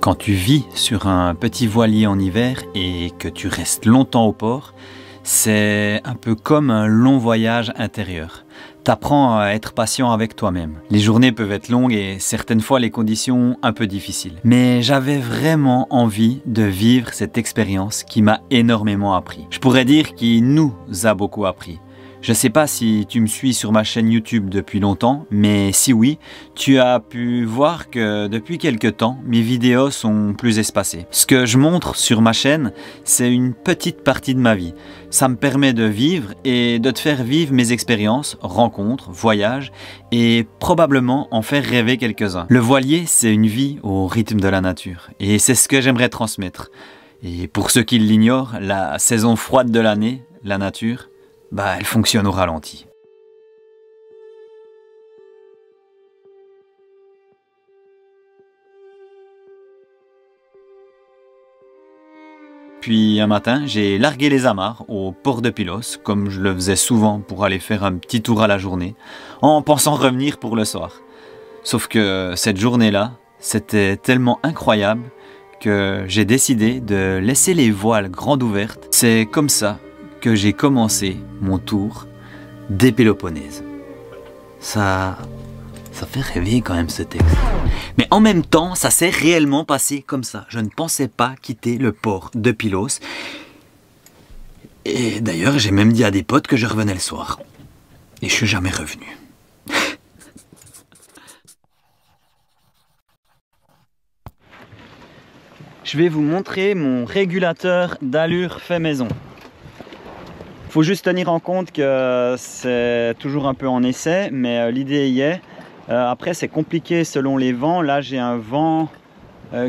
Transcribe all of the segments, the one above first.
Quand tu vis sur un petit voilier en hiver et que tu restes longtemps au port, c'est un peu comme un long voyage intérieur. T'apprends à être patient avec toi-même. Les journées peuvent être longues et certaines fois les conditions un peu difficiles. Mais j'avais vraiment envie de vivre cette expérience qui m'a énormément appris. Je pourrais dire qu'il nous a beaucoup appris. Je ne sais pas si tu me suis sur ma chaîne YouTube depuis longtemps, mais si oui, tu as pu voir que depuis quelques temps, mes vidéos sont plus espacées. Ce que je montre sur ma chaîne, c'est une petite partie de ma vie. Ça me permet de vivre et de te faire vivre mes expériences, rencontres, voyages et probablement en faire rêver quelques-uns. Le voilier, c'est une vie au rythme de la nature et c'est ce que j'aimerais transmettre. Et pour ceux qui l'ignorent, la saison froide de l'année, la nature, elle fonctionne au ralenti. Puis un matin, j'ai largué les amarres au port de Pylos, comme je le faisais souvent pour aller faire un petit tour à la journée, en pensant revenir pour le soir. Sauf que cette journée-là, c'était tellement incroyable que j'ai décidé de laisser les voiles grandes ouvertes. C'est comme ça que j'ai commencé mon tour des Péloponèses. Ça fait rêver quand même ce texte. Mais en même temps, ça s'est réellement passé comme ça. Je ne pensais pas quitter le port de Pylos. Et d'ailleurs, j'ai même dit à des potes que je revenais le soir. Et je suis jamais revenu. Je vais vous montrer mon régulateur d'allure fait maison. Il faut juste tenir en compte que c'est toujours un peu en essai, mais l'idée y est. Après, c'est compliqué selon les vents. Là, j'ai un vent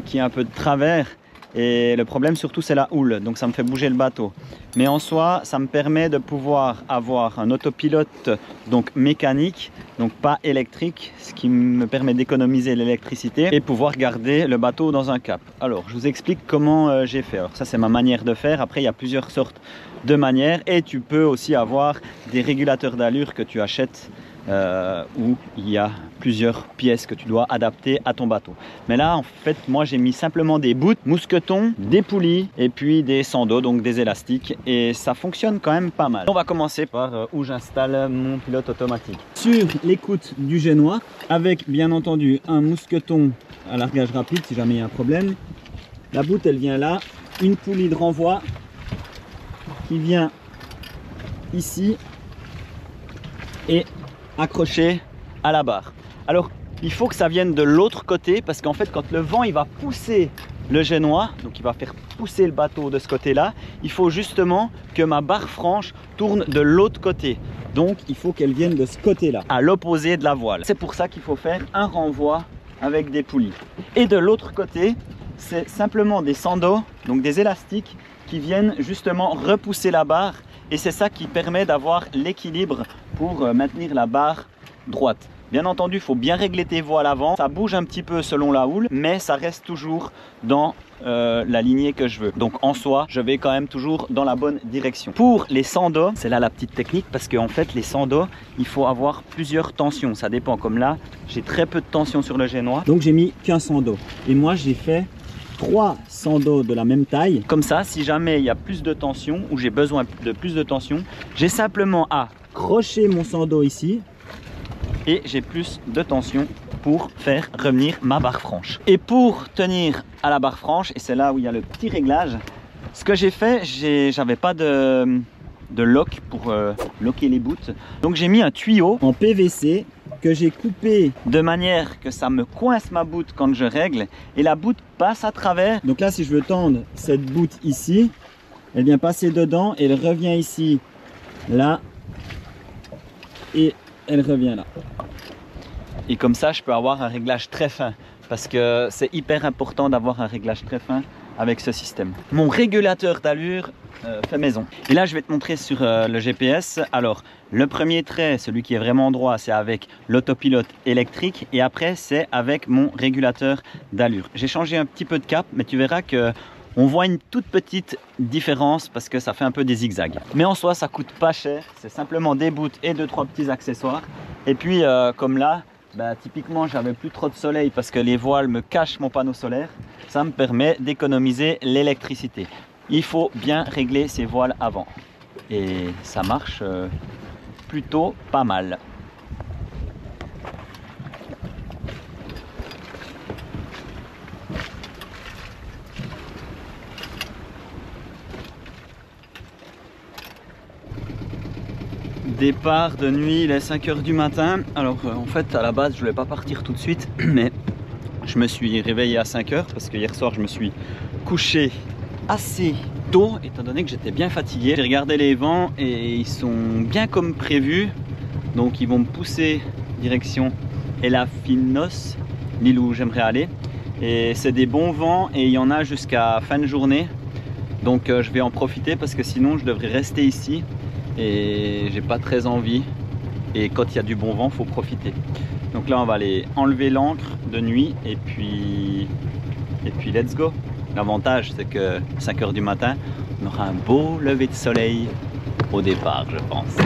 qui est un peu de travers et le problème surtout, c'est la houle. Donc, ça me fait bouger le bateau. Mais en soi, ça me permet de pouvoir avoir un autopilote donc mécanique, donc pas électrique, ce qui me permet d'économiser l'électricité et pouvoir garder le bateau dans un cap. Alors, je vous explique comment j'ai fait. Alors, ça, c'est ma manière de faire. Après, il y a plusieurs sortes de manières et tu peux aussi avoir des régulateurs d'allure que tu achètes où il y a plusieurs pièces que tu dois adapter à ton bateau. Mais là, en fait, moi, j'ai mis simplement des bouts, mousquetons, des poulies et puis des sandos, donc des élastiques. Et ça fonctionne quand même pas mal. On va commencer par où j'installe mon pilote automatique. Sur l'écoute du génois, avec bien entendu un mousqueton à largage rapide si jamais il y a un problème. La boute, elle vient là. Une poulie de renvoi qui vient ici et accroché à la barre. Alors il faut que ça vienne de l'autre côté parce qu'en fait quand le vent il va pousser le génois, donc il va faire pousser le bateau de ce côté là, il faut justement que ma barre franche tourne de l'autre côté. Donc il faut qu'elle vienne de ce côté là, à l'opposé de la voile. C'est pour ça qu'il faut faire un renvoi avec des poulies. Et de l'autre côté, c'est simplement des sandos, donc des élastiques qui viennent justement repousser la barre et c'est ça qui permet d'avoir l'équilibre pour maintenir la barre droite. Bien entendu, il faut bien régler tes voiles avant. Ça bouge un petit peu selon la houle, mais ça reste toujours dans la lignée que je veux. Donc en soi, je vais quand même toujours dans la bonne direction. Pour les sandos, c'est là la petite technique parce qu'en fait, les sandos, il faut avoir plusieurs tensions. Ça dépend. Comme là, j'ai très peu de tension sur le génois. Donc j'ai mis qu'un sando. Et moi, j'ai fait 3 sandos de la même taille. Comme ça, si jamais il y a plus de tension ou j'ai besoin de plus de tension, j'ai simplement à crocher mon sando ici et j'ai plus de tension pour faire revenir ma barre franche. Et pour tenir à la barre franche, et c'est là où il y a le petit réglage, ce que j'ai fait, j'avais pas de lock pour locker les bouts. Donc j'ai mis un tuyau en PVC que j'ai coupé de manière que ça me coince ma boute quand je règle et la boute passe à travers. Donc là, si je veux tendre cette boute ici, elle vient passer dedans et elle revient ici, là, et elle revient là. Et comme ça, je peux avoir un réglage très fin parce que c'est hyper important d'avoir un réglage très fin avec ce système. Mon régulateur d'allure fait maison. Et là, je vais te montrer sur le GPS. Alors, le premier trait, celui qui est vraiment droit, c'est avec l'autopilote électrique. Et après, c'est avec mon régulateur d'allure. J'ai changé un petit peu de cap, mais tu verras que on voit une toute petite différence parce que ça fait un peu des zigzags. Mais en soi, ça coûte pas cher. C'est simplement des bouts et 2-3 petits accessoires. Et puis, comme là, bah, typiquement j'avais plus trop de soleil parce que les voiles me cachent mon panneau solaire, ça me permet d'économiser l'électricité. Il faut bien régler ses voiles avant et ça marche plutôt pas mal. Départ de nuit, il est 5 h du matin. Alors en fait à la base je voulais pas partir tout de suite, mais je me suis réveillé à 5 h parce que hier soir je me suis couché assez tôt étant donné que j'étais bien fatigué. J'ai regardé les vents et ils sont bien comme prévu, donc ils vont me pousser direction Elafinos, l'île où j'aimerais aller, et c'est des bons vents et il y en a jusqu'à fin de journée, donc je vais en profiter parce que sinon je devrais rester ici et j'ai pas très envie, et quand il y a du bon vent faut profiter. Donc là on va aller enlever l'ancre de nuit et puis let's go. L'avantage c'est que 5 h du matin on aura un beau lever de soleil au départ, je pense.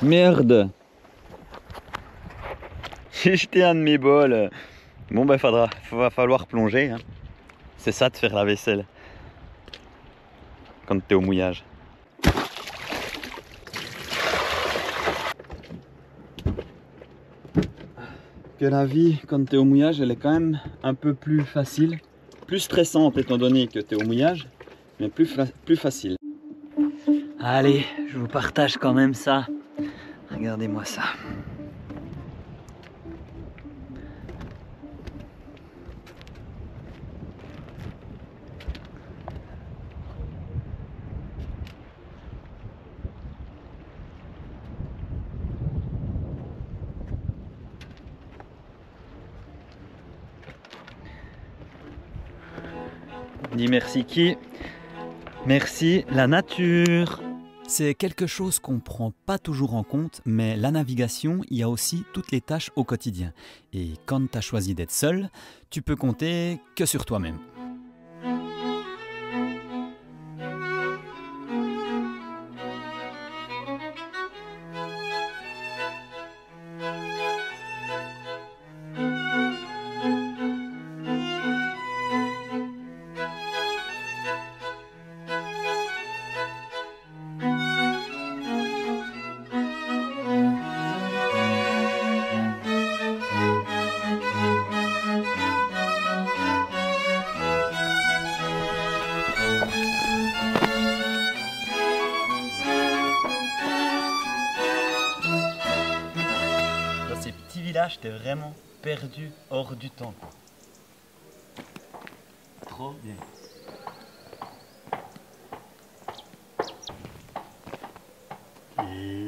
Merde! J'ai jeté un de mes bols. Bon ben va falloir plonger. Hein. C'est ça de faire la vaisselle. Quand t'es au mouillage. Que la vie quand t'es au mouillage elle est quand même un peu plus facile. Plus stressante étant donné que t'es au mouillage. Mais plus facile. Allez, je vous partage quand même ça. Regardez-moi ça. Dis merci qui? Merci la nature. C'est quelque chose qu'on ne prend pas toujours en compte, mais la navigation, il y a aussi toutes les tâches au quotidien. Et quand tu as choisi d'être seul, tu peux compter que sur toi-même. J'étais vraiment perdu hors du temps. Trop bien.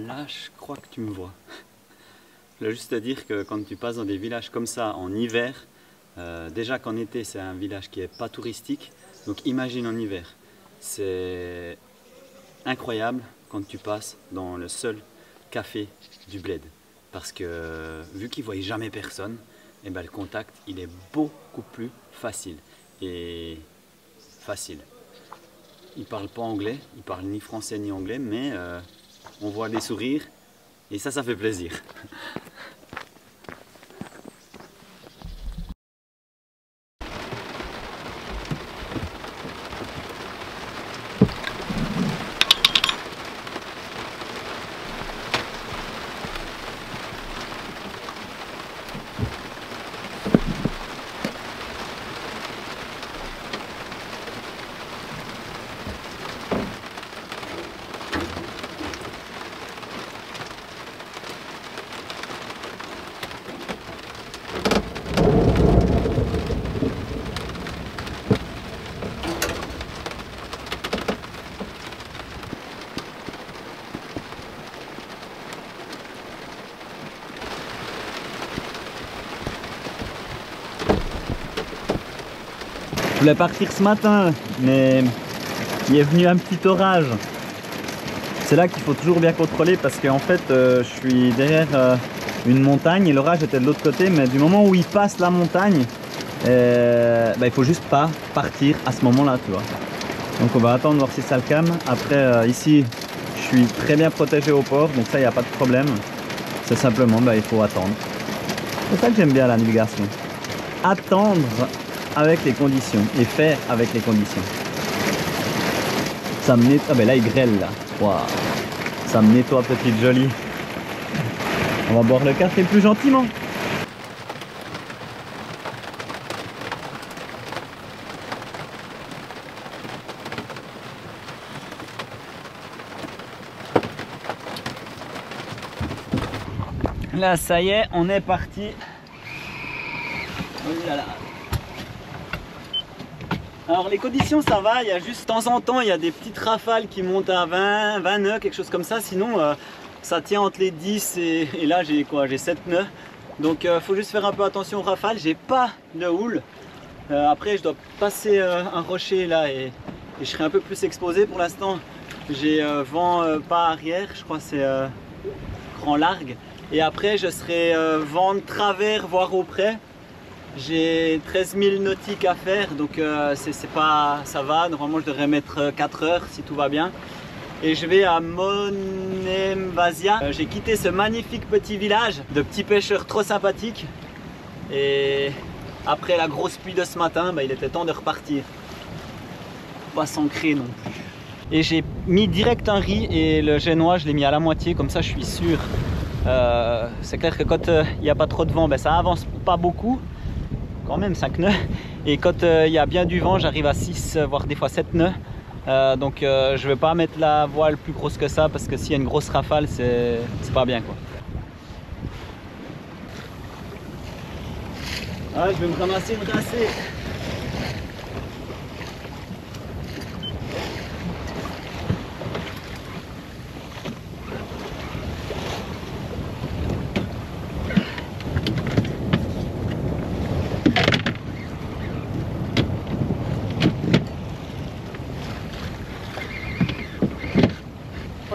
Là, je crois que tu me vois. Je voulais juste te dire que quand tu passes dans des villages comme ça en hiver, déjà qu'en été c'est un village qui n'est pas touristique, donc imagine en hiver. C'est incroyable quand tu passes dans le seul café du bled. Parce que vu qu'ils ne voient jamais personne, et ben, le contact il est beaucoup plus facile. Et facile. Ils ne parlent pas anglais, ils ne parlent ni français ni anglais, mais on voit des sourires et ça fait plaisir. Je voulais partir ce matin, mais il est venu un petit orage. C'est là qu'il faut toujours bien contrôler parce qu'en fait, je suis derrière une montagne et l'orage était de l'autre côté, mais du moment où il passe la montagne, il faut juste pas partir à ce moment-là, tu vois. Donc on va attendre voir si ça le calme. Après, ici, je suis très bien protégé au port, donc ça, il n'y a pas de problème. C'est simplement, il faut attendre. C'est ça que j'aime bien à la navigation. Attendre avec les conditions et faire avec les conditions. Ça me nettoie. Ah ben là il grêle là. Wow. Ça me nettoie petite jolie. On va boire le café plus gentiment. Là ça y est, on est parti. Oh là là. Alors les conditions ça va, il y a juste de temps en temps il y a des petites rafales qui montent à 20 nœuds, quelque chose comme ça, sinon ça tient entre les 10 et là j'ai quoi, j'ai 7 nœuds. Donc faut juste faire un peu attention aux rafales, j'ai pas de houle. Après je dois passer un rocher là et je serai un peu plus exposé. Pour l'instant j'ai vent pas arrière, je crois que c'est grand largue. Et après je serai vent de travers voire auprès. J'ai 13 000 nautiques à faire, donc ça va. Normalement, je devrais mettre 4 heures si tout va bien. Et je vais à Monemvasia. J'ai quitté ce magnifique petit village de petits pêcheurs trop sympathiques. Et après la grosse pluie de ce matin, il était temps de repartir. Pas s'ancrer non plus. Et j'ai mis direct un riz et le génois, je l'ai mis à la moitié, comme ça je suis sûr. C'est clair que quand il n'y a pas trop de vent, ça avance pas beaucoup. Quand même 5 nœuds, et quand il y a bien du vent j'arrive à 6 voire des fois 7 nœuds, donc je vais pas mettre la voile plus grosse que ça parce que s'il y a une grosse rafale c'est pas bien quoi. Ah, je vais me ramasser une rincée.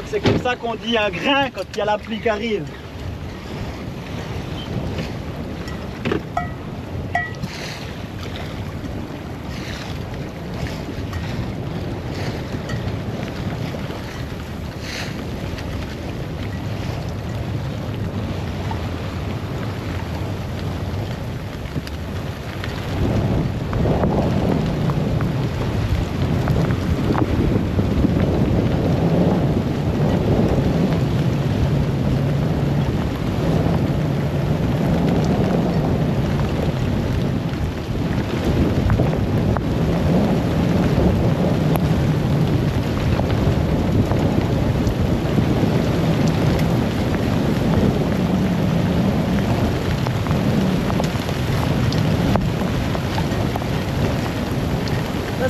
C'est comme ça qu'on dit un grain quand il y a la pluie qui arrive.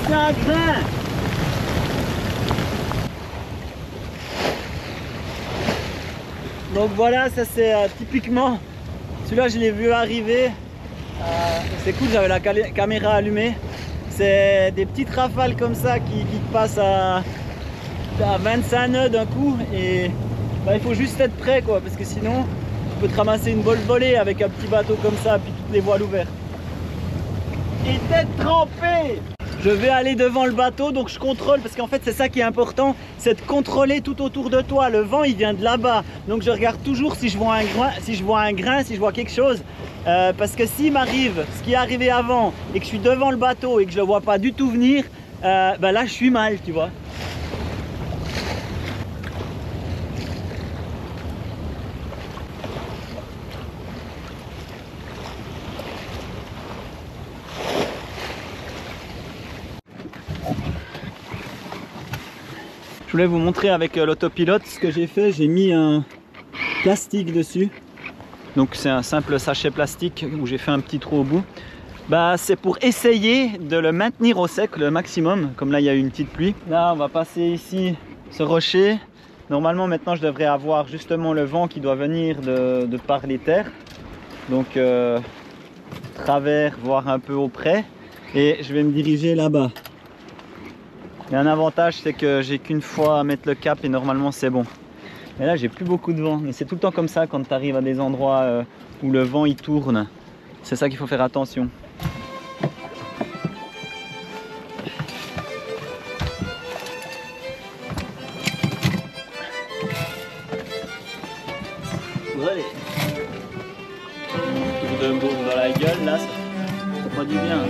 C'est un grain. Donc voilà, ça c'est typiquement, celui-là je l'ai vu arriver, c'est cool, j'avais la caméra allumée. C'est des petites rafales comme ça qui te passent à 25 nœuds d'un coup et il faut juste être prêt quoi, parce que sinon tu peux te ramasser une bolle volée avec un petit bateau comme ça puis toutes les voiles ouvertes. Et d'être trempé. Je vais aller devant le bateau, donc je contrôle parce qu'en fait c'est ça qui est important, c'est de contrôler tout autour de toi. Le vent il vient de là-bas, donc je regarde toujours si je vois un grain, si je vois quelque chose, parce que s'il m'arrive ce qui est arrivé avant et que je suis devant le bateau et que je le vois pas du tout venir, là je suis mal, tu vois. Je voulais vous montrer avec l'autopilote ce que j'ai fait. J'ai mis un plastique dessus. Donc c'est un simple sachet plastique où j'ai fait un petit trou au bout. Bah, c'est pour essayer de le maintenir au sec le maximum. Comme là il y a eu une petite pluie. Là on va passer ici ce rocher. Normalement maintenant je devrais avoir justement le vent qui doit venir de par les terres. Donc travers, voire un peu auprès. Et je vais me diriger là-bas. Il y a un avantage, c'est que j'ai qu'une fois à mettre le cap et normalement c'est bon. Mais là j'ai plus beaucoup de vent. Mais c'est tout le temps comme ça quand tu arrives à des endroits où le vent il tourne. C'est ça qu'il faut faire attention. Allez. Tour de boum dans la gueule, là ça fait pas du bien.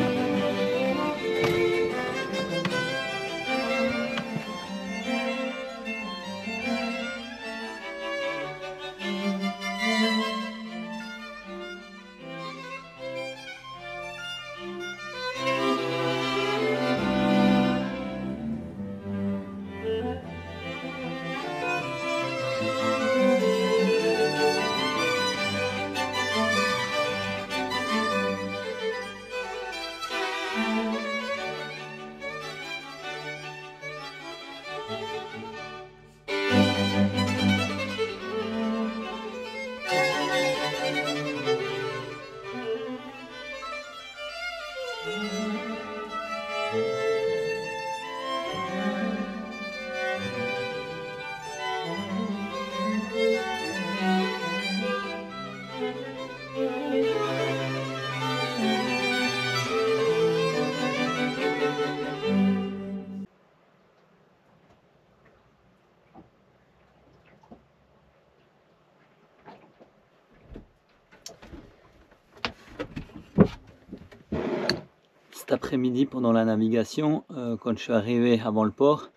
Cet après-midi pendant la navigation, quand je suis arrivé avant le port,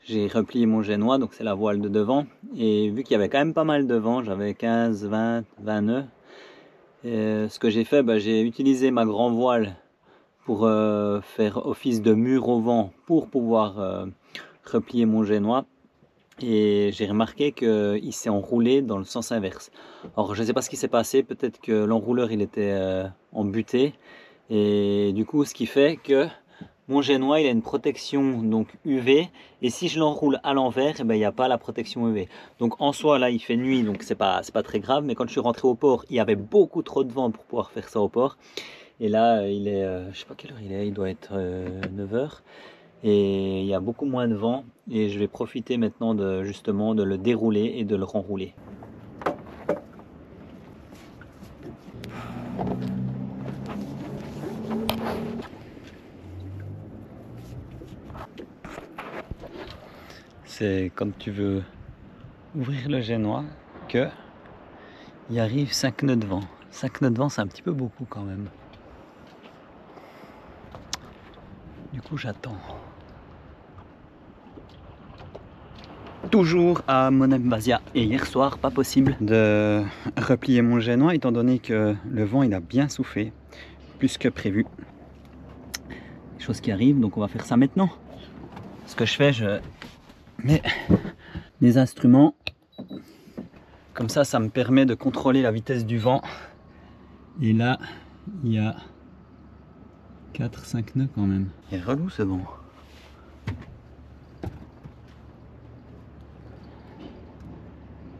j'ai replié mon génois, donc c'est la voile de devant, et vu qu'il y avait quand même pas mal de vent, j'avais 15, 20, 20 nœuds, ce que j'ai fait, j'ai utilisé ma grand voile pour faire office de mur au vent pour pouvoir replier mon génois, et j'ai remarqué qu'il s'est enroulé dans le sens inverse. Alors je ne sais pas ce qui s'est passé, peut-être que l'enrouleur il était embuté, et du coup ce qui fait que mon génois il a une protection donc UV, et si je l'enroule à l'envers, il n'y a pas la protection UV. Donc en soi là il fait nuit, donc c'est pas très grave, mais quand je suis rentré au port il y avait beaucoup trop de vent pour pouvoir faire ça au port. Et là il est, je sais pas quelle heure il doit être 9 h, et il y a beaucoup moins de vent, et je vais profiter maintenant justement de le dérouler et de le renrouler. C'est quand tu veux ouvrir le génois que il arrive 5 nœuds de vent. 5 nœuds de vent, c'est un petit peu beaucoup quand même. Du coup j'attends. Toujours à Monembasia, et hier soir pas possible de replier mon génois étant donné que le vent il a bien soufflé, plus que prévu. Chose qui arrive, donc on va faire ça maintenant. Ce que je fais, je mets les instruments comme ça, ça me permet de contrôler la vitesse du vent. Et là il y a 4-5 nœuds quand même. Il est relou ce vent.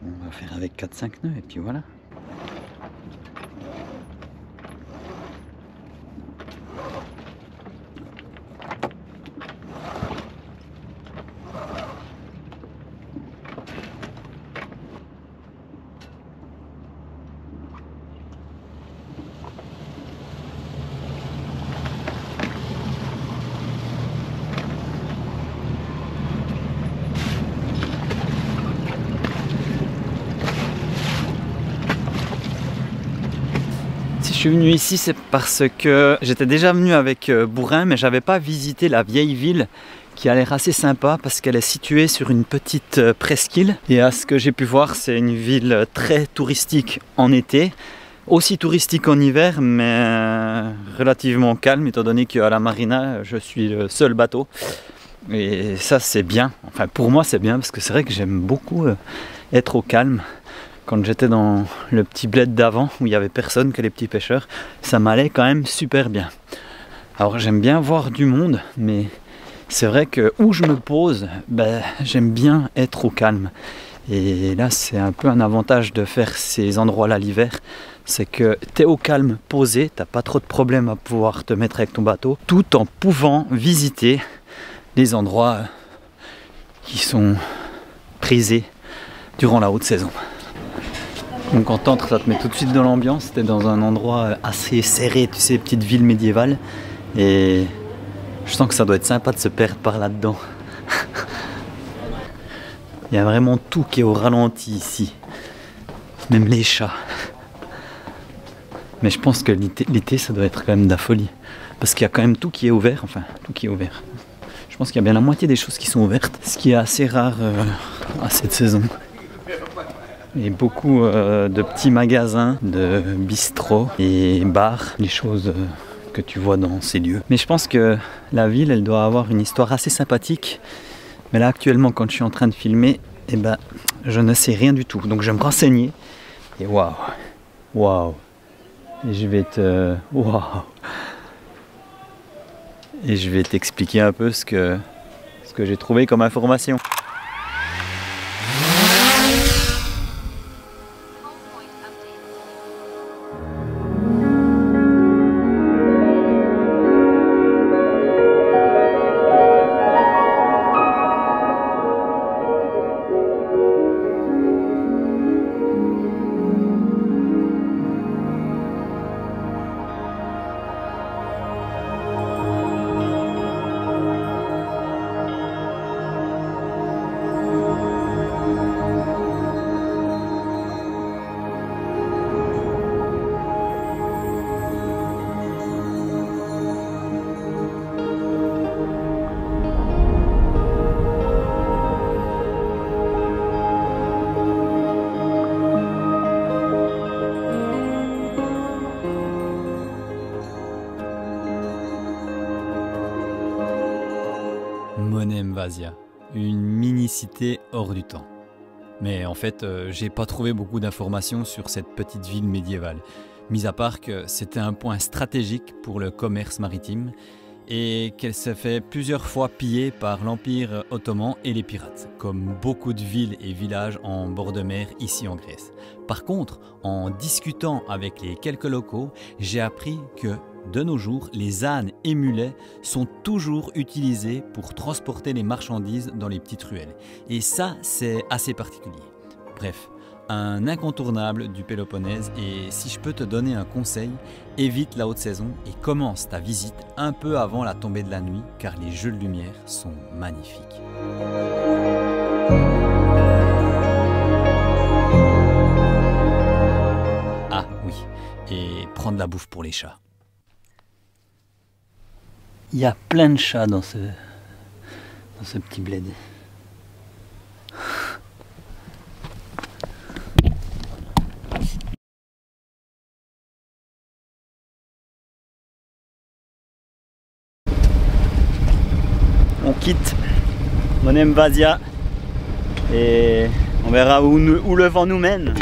On va faire avec 4-5 nœuds et puis voilà. Je suis venu ici, c'est parce que j'étais déjà venu avec Bourrin, mais j'avais pas visité la vieille ville qui a l'air assez sympa parce qu'elle est située sur une petite presqu'île. Et à ce que j'ai pu voir, c'est une ville très touristique en été, aussi touristique en hiver, mais relativement calme étant donné qu'à la marina, je suis le seul bateau. Et ça c'est bien, enfin pour moi c'est bien parce que c'est vrai que j'aime beaucoup être au calme. Quand j'étais dans le petit bled d'avant où il n'y avait personne que les petits pêcheurs, ça m'allait quand même super bien. Alors j'aime bien voir du monde, mais c'est vrai que où je me pose, j'aime bien être au calme. Et là c'est un peu un avantage de faire ces endroits-là l'hiver, c'est que tu es au calme, posé, t'as pas trop de problèmes à pouvoir te mettre avec ton bateau, tout en pouvant visiter des endroits qui sont prisés durant la haute saison. Donc quand t'entres, ça te met tout de suite dans l'ambiance. C'était dans un endroit assez serré, tu sais, petite ville médiévale. Et je sens que ça doit être sympa de se perdre par là-dedans. Il y a vraiment tout qui est au ralenti ici. Même les chats. Mais je pense que l'été, ça doit être quand même de la folie. Parce qu'il y a quand même tout qui est ouvert. Enfin, tout qui est ouvert. Je pense qu'il y a bien la moitié des choses qui sont ouvertes. Ce qui est assez rare à cette saison. Et beaucoup de petits magasins, de bistrots et bars, les choses que tu vois dans ces lieux. Mais je pense que la ville, elle doit avoir une histoire assez sympathique. Mais là, actuellement, quand je suis en train de filmer, je ne sais rien du tout. Donc je vais me renseigner. Et waouh, waouh. Et je vais Et je vais t'expliquer un peu ce que j'ai trouvé comme information. Monem Vasia, une mini-cité hors du temps. Mais en fait, j'ai pas trouvé beaucoup d'informations sur cette petite ville médiévale, mis à part que c'était un point stratégique pour le commerce maritime et qu'elle s'est fait plusieurs fois piller par l'Empire ottoman et les pirates, comme beaucoup de villes et villages en bord de mer ici en Grèce. Par contre, en discutant avec les quelques locaux, j'ai appris que de nos jours, les ânes et mulets sont toujours utilisés pour transporter les marchandises dans les petites ruelles. Et ça, c'est assez particulier. Bref, un incontournable du Péloponnèse, et si je peux te donner un conseil, évite la haute saison et commence ta visite un peu avant la tombée de la nuit, car les jeux de lumière sont magnifiques. Ah oui, et prendre la bouffe pour les chats. Il y a plein de chats dans ce petit bled. On quitte Monem Vasia et on verra où le vent nous mène.